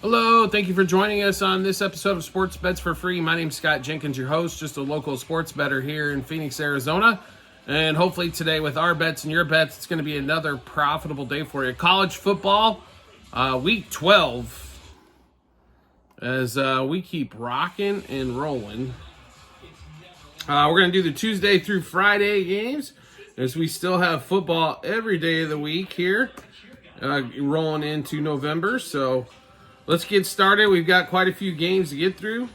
Hello, thank you for joining us on this episode of Sports Bets for Free. My name's Scott Jenkins, your host, just a local sports bettor here in Phoenix, Arizona. And hopefully today with our bets and your bets, it's going to be another profitable day for you. College football, week 12, as we keep rocking and rolling. We're going to do the Tuesday through Friday games, as we still have football every day of the week here, rolling into November. So let's get started. We've got quite a few games to get through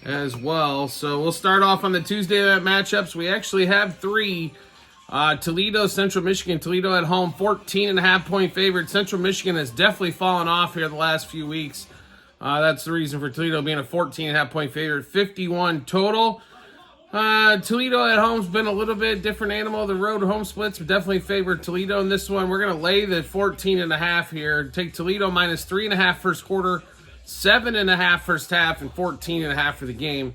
as well. So we'll start off on the Tuesday night matchups. We actually have three. Toledo, Central Michigan. Toledo at home, 14.5-point favorite. Central Michigan has definitely fallen off here the last few weeks. That's the reason for Toledo being a 14.5-point favorite. 51 total. Toledo at home's been a little bit different animal. The road home splits definitely favor Toledo in this one. We're going to lay the 14.5 here. Take Toledo minus 3.5 first quarter, 7.5 first half, and 14.5 for the game.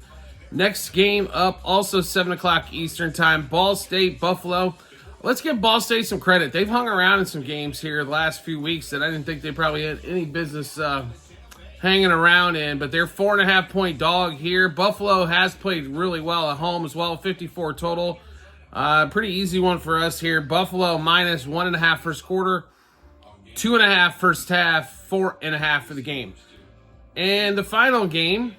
Next game up, also 7 o'clock Eastern time, Ball State, Buffalo. Let's give Ball State some credit. They've hung around in some games here the last few weeks that I didn't think they probably had any business hanging around in, but they're 4.5-point dog here. Buffalo has played really well at home as well, 54 total. Pretty easy one for us here. Buffalo minus 1.5 first quarter, 2.5 first half, 4.5 for the game. And the final game,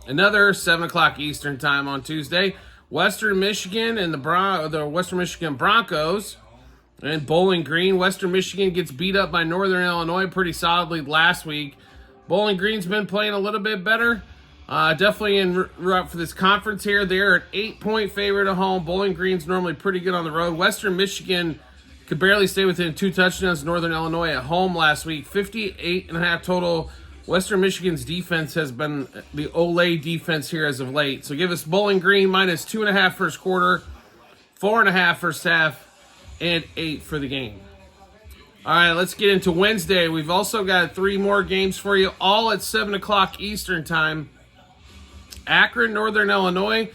another 7 o'clock Eastern time on Tuesday, Western Michigan and the Western Michigan Broncos and Bowling Green. Western Michigan gets beat up by Northern Illinois pretty solidly last week. Bowling Green's been playing a little bit better. Definitely in route for this conference here. They're an 8-point favorite at home. Bowling Green's normally pretty good on the road. Western Michigan could barely stay within 2 touchdowns. Northern Illinois at home last week. 58.5 total. Western Michigan's defense has been the Olay defense here as of late. So give us Bowling Green minus 2.5 first quarter, 4.5 first half, and 8 for the game. All right, let's get into Wednesday. We've also got 3 more games for you, all at 7 o'clock Eastern time. Akron, Northern Illinois.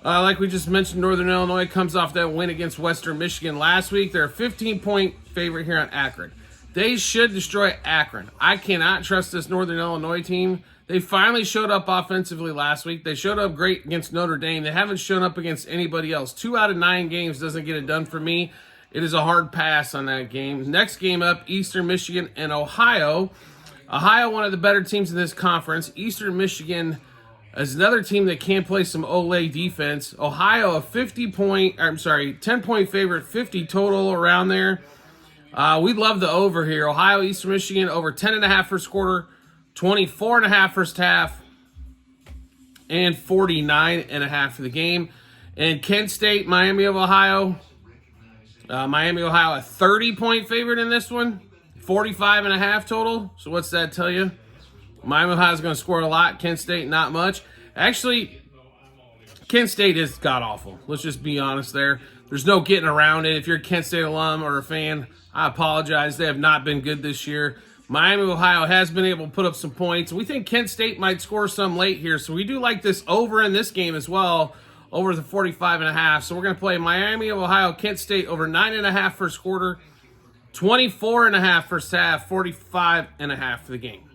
Like we just mentioned, Northern Illinois comes off that win against Western Michigan last week. They're a 15-point favorite here on Akron. They should destroy Akron. I cannot trust this Northern Illinois team. They finally showed up offensively last week. They showed up great against Notre Dame. They haven't shown up against anybody else. 2 out of 9 games doesn't get it done for me. It is a hard pass on that game. Next game up, Eastern Michigan and Ohio. Ohio, one of the better teams in this conference. Eastern Michigan is another team that can play some Olay defense. Ohio, a 10-point favorite, 50 total around there. We love the over here. Ohio, Eastern Michigan, over 10.5 first quarter, 24.5 first half, and 49.5 for the game. And Kent State, Miami of Ohio. Miami, Ohio, a 30-point favorite in this one. 45.5 total. So what's that tell you? Miami, Ohio is going to score a lot. Kent State, not much. Actually, Kent State is god-awful. Let's just be honest there. There's no getting around it. If you're a Kent State alum or a fan, I apologize. They have not been good this year. Miami, Ohio has been able to put up some points. We think Kent State might score some late here. So we do like this over in this game as well. Over the 45.5. So we're going to play Miami of Ohio, Kent State over 9.5 first quarter, 24.5 first half, 45.5 for the game.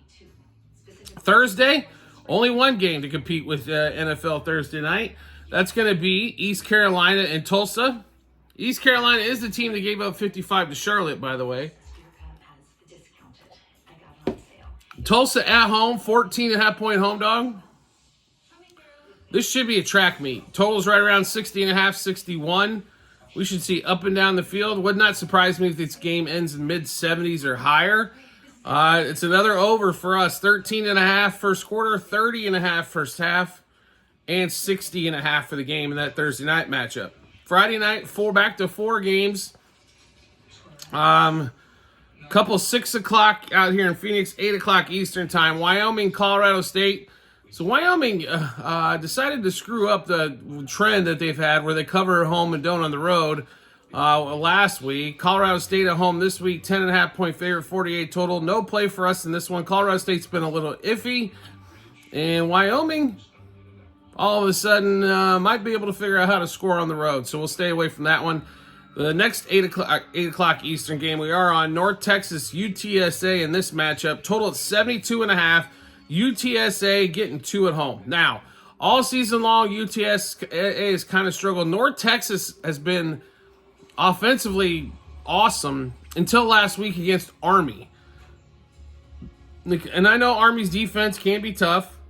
Thursday, only one game to compete with NFL Thursday night. That's going to be East Carolina and Tulsa. East Carolina is the team that gave up 55 to Charlotte, by the way. Tulsa at home, 14.5-point home dog. This should be a track meet. Total's right around 60.5, 61. We should see up and down the field. Would not surprise me if this game ends in mid-70s or higher. It's another over for us. 13.5 first quarter, 30.5 first half, and 60.5 for the game in that Thursday night matchup. Friday night, back to 4 games. Couple 6 o'clock out here in Phoenix, 8 o'clock Eastern time. Wyoming, Colorado State. So Wyoming decided to screw up the trend that they've had where they cover home and don't on the road last week. Colorado State at home this week, 10.5-point favorite, 48 total. No play for us in this one. Colorado State's been a little iffy. And Wyoming, all of a sudden, might be able to figure out how to score on the road. So we'll stay away from that one. The next 8 o'clock Eastern game, we are on North Texas UTSA in this matchup. Total of 72.5. UTSA getting 2 at home. Now, all season long, UTSA has kind of struggled. North Texas has been offensively awesome until last week against Army. And I know Army's defense can be tough,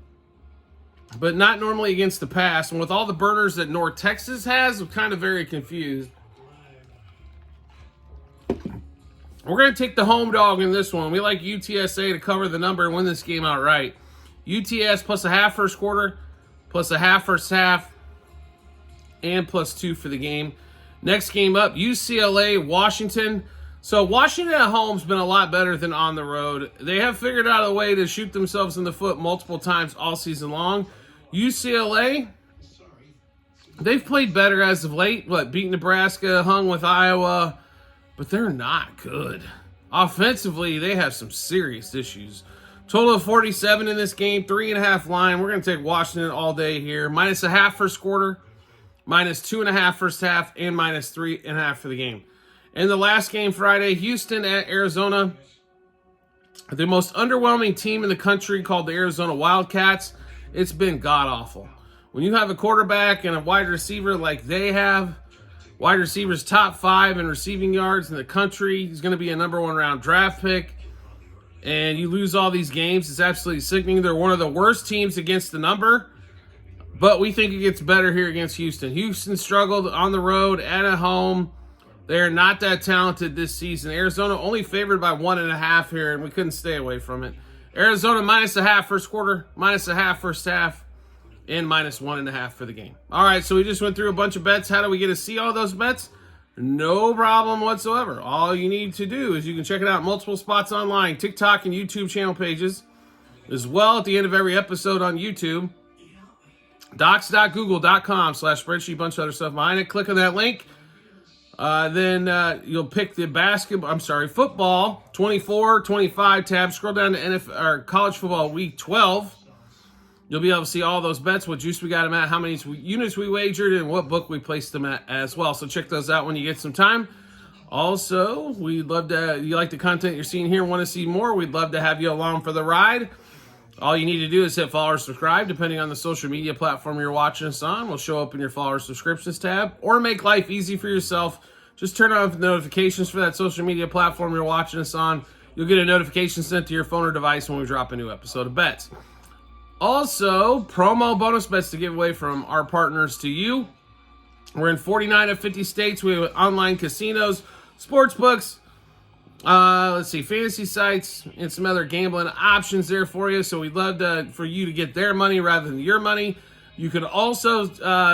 but not normally against the pass. And with all the burners that North Texas has, I'm kind of very confused. We're going to take the home dog in this one. We like UTSA to cover the number and win this game outright. UTS plus a half first quarter, plus a half first half, and plus 2 for the game. Next game up, UCLA, Washington. So Washington at home's been a lot better than on the road. They have figured out a way to shoot themselves in the foot multiple times all season long. UCLA, they've played better as of late. Beat Nebraska, hung with Iowa, but they're not good. Offensively, they have some serious issues. Total of 47 in this game, 3.5 line. We're going to take Washington all day here. Minus a half first quarter, minus 2.5 first half, and minus 3.5 for the game. In the last game Friday, Houston at Arizona. The most underwhelming team in the country called the Arizona Wildcats. It's been god-awful. When you have a quarterback and a wide receiver like they have, wide receivers top 5 in receiving yards in the country, he's going to be a number 1 round draft pick, and you lose all these games, it's absolutely sickening. They're one of the worst teams against the number, but we think it gets better here against Houston. Houston struggled on the road and at home. They're not that talented this season. Arizona only favored by 1.5 here, and we couldn't stay away from it. Arizona minus a half first quarter, minus a half first half, and minus 1.5 for the game. All right, so we just went through a bunch of bets. How do we get to see all those bets? No problem whatsoever. All you need to do is you can check it out multiple spots online, TikTok and YouTube channel pages, as well at the end of every episode on YouTube. Docs.google.com/spreadsheet, bunch of other stuff behind it. Click on that link. Then you'll pick the football 24, 25 tab. Scroll down to NFL or college football week 12. You'll be able to see all those bets, what juice we got them at, how many units we wagered, and what book we placed them at as well. So check those out when you get some time. Also, we'd love to, you like the content you're seeing here, want to see more, we'd love to have you along for the ride. All you need to do is hit follow or subscribe, depending on the social media platform you're watching us on. We'll show up in your follow or subscriptions tab. Or make life easy for yourself. Just turn on the notifications for that social media platform you're watching us on. You'll get a notification sent to your phone or device when we drop a new episode of Bets. Also, promo bonus bets to give away from our partners to you. We're in 49 of 50 states. We have online casinos, sports books, fantasy sites, and some other gambling options there for you. So we'd love for you to get their money rather than your money. You can also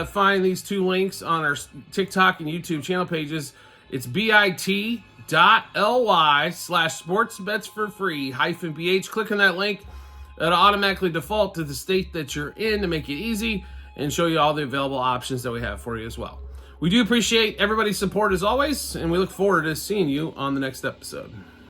find these 2 links on our TikTok and YouTube channel pages. It's bit.ly/sportsbetsforfree-bh. Click on that link. It'll automatically default to the state that you're in to make it easy and show you all the available options that we have for you as well. We do appreciate everybody's support as always, and we look forward to seeing you on the next episode.